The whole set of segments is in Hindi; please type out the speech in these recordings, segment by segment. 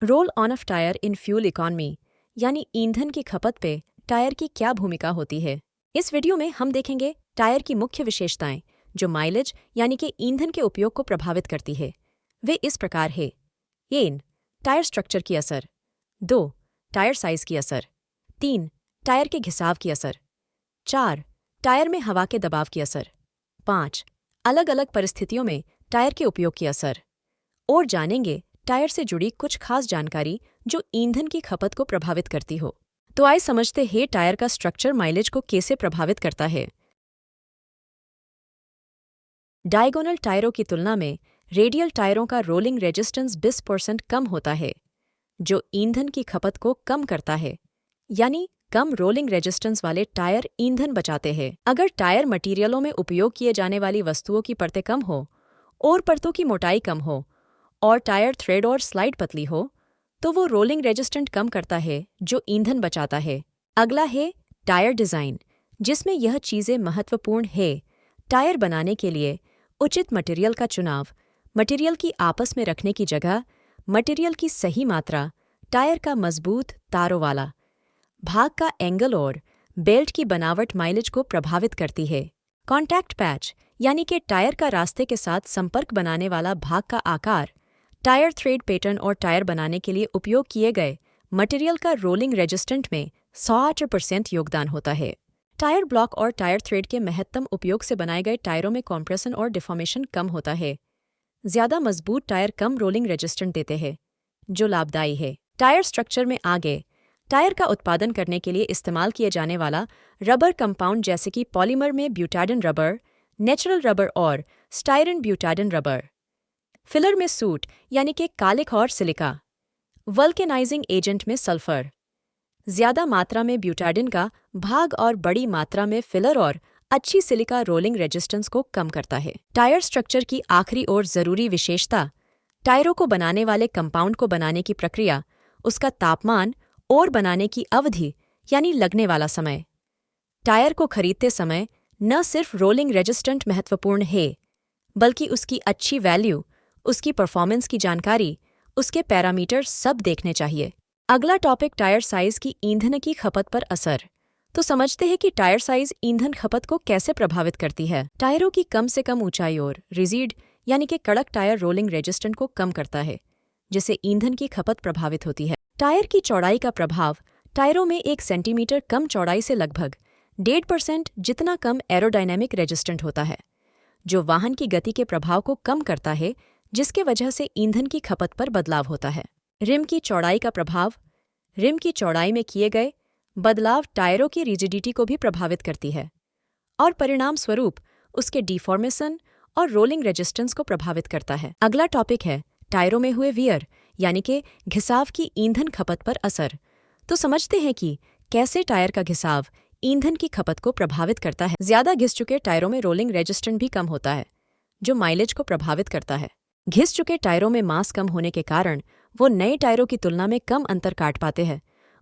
Roll on off tyre in fuel economy यानी ईंधन की खपत पे टायर की क्या भूमिका होती है। इस वीडियो में हम देखेंगे टायर की मुख्य विशेषताएं जो माइलेज यानी कि ईंधन के उपयोग को प्रभावित करती है। वे इस प्रकार है। 1. टायर स्ट्रक्चर की असर। 2. टायर साइज की असर। 3. टायर के घिसाव की असर। 4. टायर में हवा के दबाव की असर। 5. अलग अलग परिस्थितियों में टायर के उपयोग की असर। और जानेंगे टायर से जुड़ी कुछ खास जानकारी जो ईंधन की खपत को प्रभावित करती हो। तो आइए समझते हैं टायर का स्ट्रक्चर माइलेज को कैसे प्रभावित करता है। डायगोनल टायरों की तुलना में रेडियल टायरों का रोलिंग रेजिस्टेंस 20% कम होता है, जो ईंधन की खपत को कम करता है। यानी कम रोलिंग रेजिस्टेंस वाले टायर ईंधन बचाते हैं। अगर टायर मटीरियलों में उपयोग किए जाने वाली वस्तुओं की परतें कम हो और परतों की मोटाई कम हो और टायर थ्रेड और स्लाइड पतली हो तो वो रोलिंग रेजिस्टेंट कम करता है, जो ईंधन बचाता है। अगला है टायर डिज़ाइन, जिसमें यह चीज़ें महत्वपूर्ण है। टायर बनाने के लिए उचित मटेरियल का चुनाव, मटेरियल की आपस में रखने की जगह, मटेरियल की सही मात्रा, टायर का मजबूत तारों वाला भाग का एंगल और बेल्ट की बनावट माइलेज को प्रभावित करती है। कॉन्टैक्ट पैच यानी कि टायर का रास्ते के साथ संपर्क बनाने वाला भाग का आकार, टायर थ्रेड पैटर्न और टायर बनाने के लिए उपयोग किए गए मटेरियल का रोलिंग रेजिस्टेंट में 100% योगदान होता है। टायर ब्लॉक और टायर थ्रेड के महत्तम उपयोग से बनाए गए टायरों में कॉम्प्रेशन और डिफॉर्मेशन कम होता है। ज्यादा मजबूत टायर कम रोलिंग रेजिस्टेंट देते हैं, जो लाभदायी है। टायर स्ट्रक्चर में आगे टायर का उत्पादन करने के लिए इस्तेमाल किए जाने वाला रबर कंपाउंड जैसे कि पॉलीमर में ब्यूटाडिन रबर, नेचुरल रबर और स्टाइरन ब्यूटाडिन रबर। फिलर में सूट यानी कि कालिक और सिलिका। वल्केनाइजिंग एजेंट में सल्फर। ज्यादा मात्रा में ब्यूटाडिन का भाग और बड़ी मात्रा में फिलर और अच्छी सिलिका रोलिंग रेजिस्टेंस को कम करता है। टायर स्ट्रक्चर की आखिरी और जरूरी विशेषता, टायरों को बनाने वाले कंपाउंड को बनाने की प्रक्रिया, उसका तापमान और बनाने की अवधि यानी लगने वाला समय। टायर को खरीदते समय न सिर्फ रोलिंग रेजिस्टेंट महत्वपूर्ण है, बल्कि उसकी अच्छी वैल्यू, उसकी परफॉर्मेंस की जानकारी, उसके पैरामीटर सब देखने चाहिए। अगला टॉपिक टायर साइज की ईंधन की खपत पर असर। तो समझते हैं कि टायर साइज ईंधन खपत को कैसे प्रभावित करती है। टायरों की कम से कम ऊंचाई और रिजिड यानी कि कड़क टायर रोलिंग रेजिस्टेंट को कम करता है, जिससे ईंधन की खपत प्रभावित होती है। टायर की चौड़ाई का प्रभाव, टायरों में 1 सेंटीमीटर कम चौड़ाई से लगभग 1.5% जितना कम एरोडायनेमिक रेजिस्टेंट होता है, जो वाहन की गति के प्रभाव को कम करता है, जिसके वजह से ईंधन की खपत पर बदलाव होता है। रिम की चौड़ाई का प्रभाव, रिम की चौड़ाई में किए गए बदलाव टायरों की रिजिडिटी को भी प्रभावित करती है और परिणाम स्वरूप उसके डिफॉर्मेशन और रोलिंग रेजिस्टेंस को प्रभावित करता है। अगला टॉपिक है टायरों में हुए वियर यानी कि घिसाव की ईंधन खपत पर असर। तो समझते हैं कि कैसे टायर का घिसाव ईंधन की खपत को प्रभावित करता है। ज्यादा घिस चुके टायरों में रोलिंग रेजिस्टेंट भी कम होता है, जो माइलेज को प्रभावित करता है। घिस चुके टायरों में मास कम होने के कारण वो नए टायरों की तुलना में कम अंतर काट पाते हैं,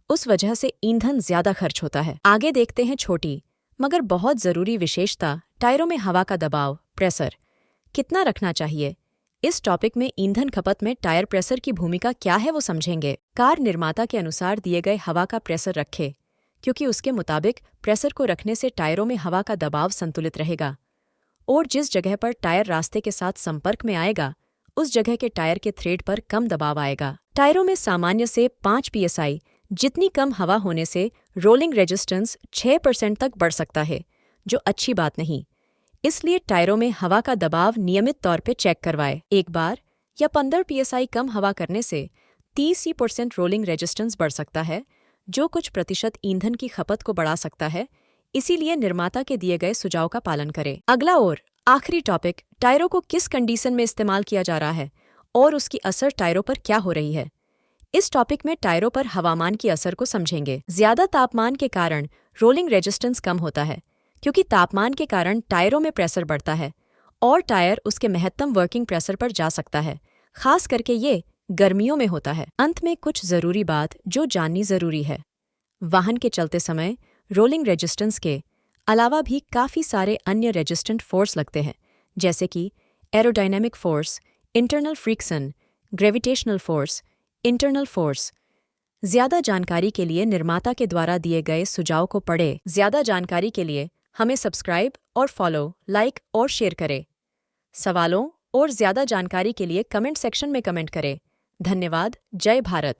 उस वजह से ईंधन ज्यादा खर्च होता है। आगे देखते हैं छोटी मगर बहुत जरूरी विशेषता, टायरों में हवा का दबाव, प्रेशर कितना रखना चाहिए। इस टॉपिक में ईंधन खपत में टायर प्रेशर की भूमिका क्या है वो समझेंगे। कार निर्माता के अनुसार दिए गए हवा का प्रेशर रखें, क्योंकि उसके मुताबिक प्रेशर को रखने से टायरों में हवा का दबाव संतुलित रहेगा और जिस जगह पर टायर रास्ते के साथ संपर्क में आएगा उस जगह के टायर के थ्रेड पर कम दबाव आएगा। टायरों में सामान्य से 5 psi जितनी कम हवा होने से रोलिंग रेजिस्टेंस 6% तक बढ़ सकता है, जो अच्छी बात नहीं। इसलिए टायरों में हवा का दबाव नियमित तौर पे चेक करवाएं। एक बार या 15 psi कम हवा करने से 30% रोलिंग रेजिस्टेंस बढ़ सकता है, जो कुछ प्रतिशत ईंधन की खपत को बढ़ा सकता है। इसीलिए निर्माता के दिए गए सुझाव का पालन करें। अगला और आखिरी टॉपिक, टायरों को किस कंडीशन में इस्तेमाल किया जा रहा है और उसकी असर टायरों पर क्या हो रही है। इस टॉपिक में टायरों पर हवामान की असर को समझेंगे। ज्यादा तापमान के कारण रोलिंग रेजिस्टेंस कम होता है, क्योंकि तापमान के कारण टायरों में प्रेशर बढ़ता है और टायर उसके महत्तम वर्किंग प्रेशर पर जा सकता है। खास करके ये गर्मियों में होता है। अंत में कुछ जरूरी बात जो जाननी जरूरी है। वाहन के चलते समय रोलिंग रेजिस्टेंस के अलावा भी काफ़ी सारे अन्य रेजिस्टेंट फोर्स लगते हैं, जैसे कि aerodynamic force, internal friction, gravitational force, internal force. ज्यादा जानकारी के लिए निर्माता के द्वारा दिए गए सुझाव को पढ़ें। ज्यादा जानकारी के लिए हमें सब्सक्राइब और फॉलो, लाइक और शेयर करें। सवालों और ज्यादा जानकारी के लिए कमेंट सेक्शन में कमेंट करें। धन्यवाद। जय भारत।